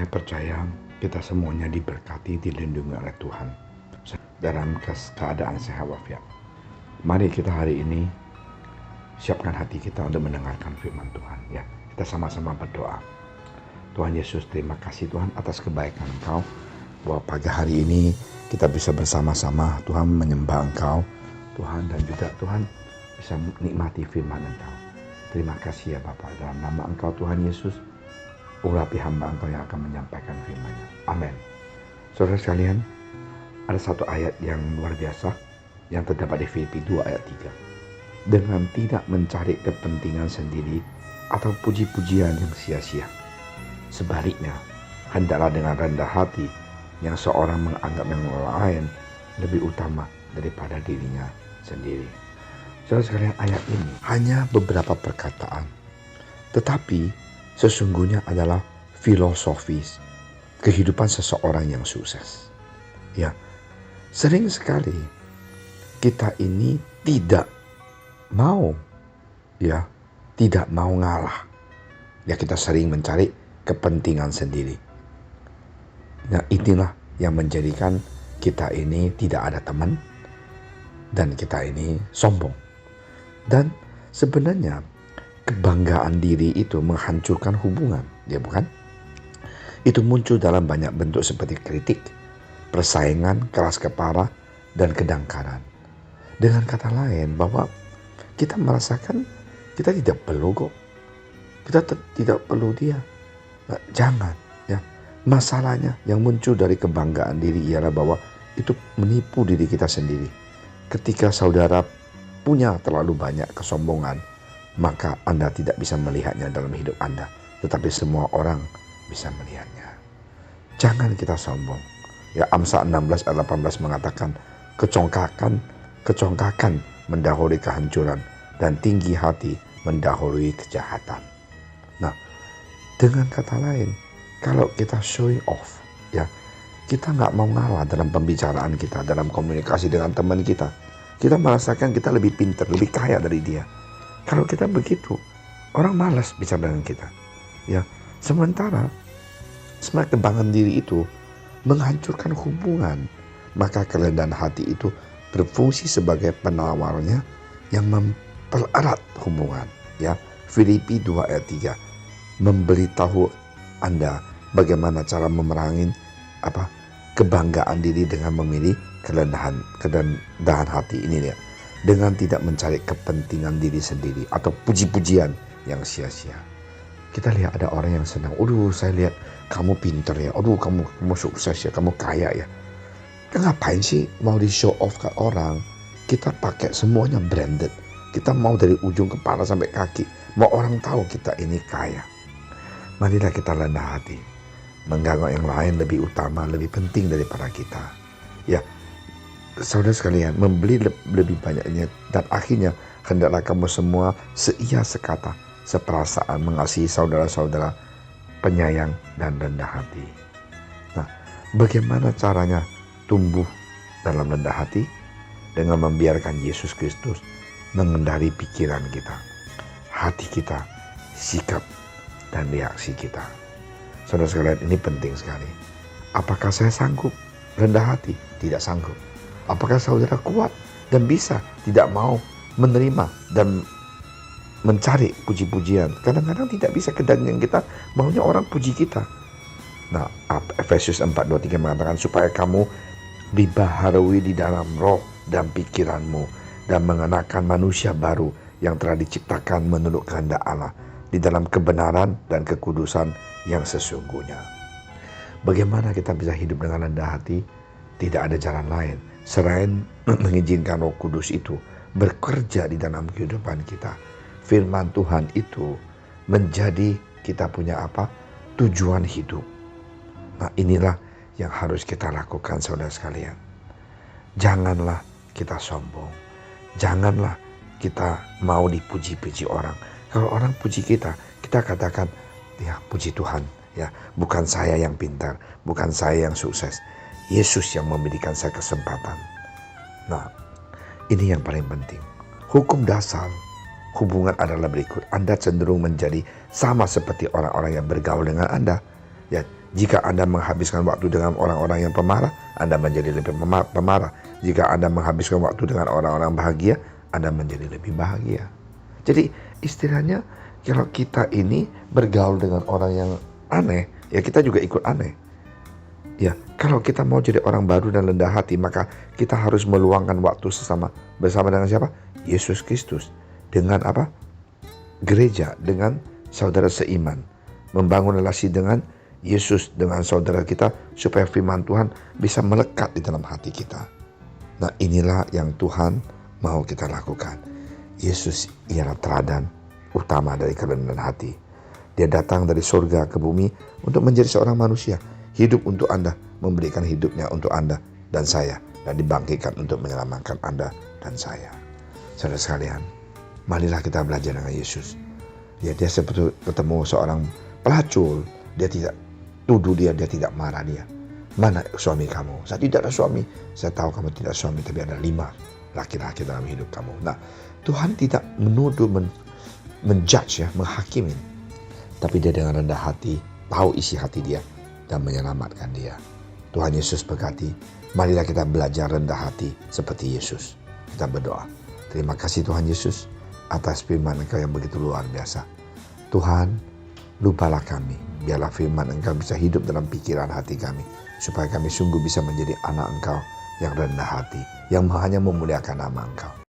Saya percaya kita semuanya diberkati, dilindungi oleh Tuhan dalam keadaan sehat walafiat. Mari kita hari ini siapkan hati kita untuk mendengarkan firman Tuhan. Ya, kita sama-sama berdoa. Tuhan Yesus, terima kasih Tuhan atas kebaikan Engkau, bahwa pagi hari ini kita bisa bersama-sama Tuhan menyembah Engkau, Tuhan, dan juga Tuhan bisa menikmati firman Engkau. Terima kasih ya Bapa, dalam nama Engkau Tuhan Yesus, urapi hamba Engkau yang akan menyampaikan firman-Nya. Amin. Saudara sekalian, ada satu ayat yang luar biasa yang terdapat di Filipi 2 ayat 3. Dengan tidak mencari kepentingan sendiri atau puji-pujian yang sia-sia. Sebaliknya, hendaklah dengan rendah hati yang seorang menganggap yang lain lebih utama daripada dirinya sendiri. Saudara sekalian, ayat ini hanya beberapa perkataan, tetapi sesungguhnya adalah filosofis kehidupan seseorang yang sukses. Ya, sering sekali kita ini tidak mau ngalah. Ya, kita sering mencari kepentingan sendiri. Nah, inilah yang menjadikan kita ini tidak ada teman dan kita ini sombong. Dan sebenarnya kebanggaan diri itu menghancurkan hubungan, ya bukan? Itu muncul dalam banyak bentuk seperti kritik, persaingan, keras kepala, dan kedangkalan. Dengan kata lain, bahwa kita merasakan kita tidak perlu kok. Kita tidak perlu dia. Nah, jangan, ya. Masalahnya yang muncul dari kebanggaan diri ialah bahwa itu menipu diri kita sendiri. Ketika saudara punya terlalu banyak kesombongan, maka Anda tidak bisa melihatnya dalam hidup Anda, tetapi semua orang bisa melihatnya. Jangan kita sombong. Ya, Amsal 16 ayat 18 mengatakan, kecongkakan mendahului kehancuran dan tinggi hati mendahului kejahatan. Nah, dengan kata lain, kalau kita showing off, ya, kita nggak mau ngalah dalam pembicaraan kita, dalam komunikasi dengan teman kita. Kita merasakan kita lebih pintar, lebih kaya dari dia. Kalau kita begitu, orang malas bicara dengan kita. Ya, sementara kebanggaan diri itu menghancurkan hubungan, maka kerendahan hati itu berfungsi sebagai penawarnya yang mempererat hubungan. Ya, Filipi 2 ayat 3 memberitahu Anda bagaimana cara memerangi kebanggaan diri dengan memilih kerendahan hati ini, ya. Dengan tidak mencari kepentingan diri sendiri atau puji-pujian yang sia-sia. Kita lihat ada orang yang senang, saya lihat kamu pintar ya, kamu sukses ya, kamu kaya ya. Ngapain sih mau di show off ke orang? Kita pakai semuanya branded. Kita mau dari ujung kepala sampai kaki, mau orang tahu kita ini kaya. Marilah kita rendah hati, menganggap yang lain lebih utama, lebih penting daripada kita. Ya, saudara sekalian, membeli lebih banyaknya, dan akhirnya hendaklah kamu semua seia sekata, seperasaan, mengasihi saudara-saudara, penyayang dan rendah hati. Nah, bagaimana caranya tumbuh dalam rendah hati? Dengan membiarkan Yesus Kristus mengendali pikiran kita, hati kita, sikap, dan reaksi kita. Saudara sekalian, ini penting sekali. Apakah saya sanggup rendah hati? Tidak sanggup. Apakah saudara kuat dan bisa tidak mau menerima dan mencari puji-pujian? Kadang-kadang tidak bisa, yang kita maunya orang puji kita. Nah, Efesius 4:23 mengatakan supaya kamu dibaharui di dalam roh dan pikiranmu dan mengenakan manusia baru yang telah diciptakan menurut kehendak Allah di dalam kebenaran dan kekudusan yang sesungguhnya. Bagaimana kita bisa hidup dengan rendah hati? Tidak ada jalan lain selain mengizinkan Roh Kudus itu bekerja di dalam kehidupan kita. Firman Tuhan itu menjadi kita punya tujuan hidup. Nah, inilah yang harus kita lakukan, saudara sekalian. Janganlah kita sombong. Janganlah kita mau dipuji-puji orang. Kalau orang puji kita, kita katakan, ya puji Tuhan. Ya, bukan saya yang pintar, bukan saya yang sukses. Yesus yang memberikan saya kesempatan. Nah, ini yang paling penting. Hukum dasar hubungan adalah berikut. Anda cenderung menjadi sama seperti orang-orang yang bergaul dengan Anda. Ya, Jika Anda menghabiskan waktu dengan orang-orang yang pemarah, Anda menjadi lebih pemarah. Jika Anda menghabiskan waktu dengan orang-orang bahagia, Anda menjadi lebih bahagia. Jadi istilahnya kalau kita ini bergaul dengan orang yang aneh, ya kita juga ikut aneh. Ya, kalau kita mau jadi orang baru dan rendah hati, maka kita harus meluangkan waktu bersama dengan siapa? Yesus Kristus. Dengan apa? Gereja, dengan saudara seiman. Membangun relasi dengan Yesus, dengan saudara kita, supaya firman Tuhan bisa melekat di dalam hati kita. Nah, inilah yang Tuhan mau kita lakukan. Yesus ialah teladan utama dari kerendahan hati. Dia datang dari surga ke bumi untuk menjadi seorang manusia, hidup untuk Anda, memberikan hidupnya untuk Anda dan saya, dan dibangkitkan untuk menyelamatkan Anda dan saya. Saudara sekalian, marilah kita belajar dengan Yesus. Dia seperti ketemu seorang pelacur, dia tidak tuduh dia tidak marah dia. Mana suami kamu? Saya tidak ada suami. Saya tahu kamu tidak suami, tapi ada 5 laki-laki dalam hidup kamu. Nah, Tuhan tidak menuduh, menjudge ya, menghakimi. Tapi dia dengan rendah hati, tahu isi hati dia, dan menyelamatkan dia. Tuhan Yesus berkati. Marilah kita belajar rendah hati seperti Yesus. Kita berdoa. Terima kasih Tuhan Yesus atas firman Engkau yang begitu luar biasa. Tuhan, lupalah kami. Biarlah firman Engkau bisa hidup dalam pikiran hati kami, supaya kami sungguh bisa menjadi anak Engkau yang rendah hati, yang hanya memuliakan nama Engkau.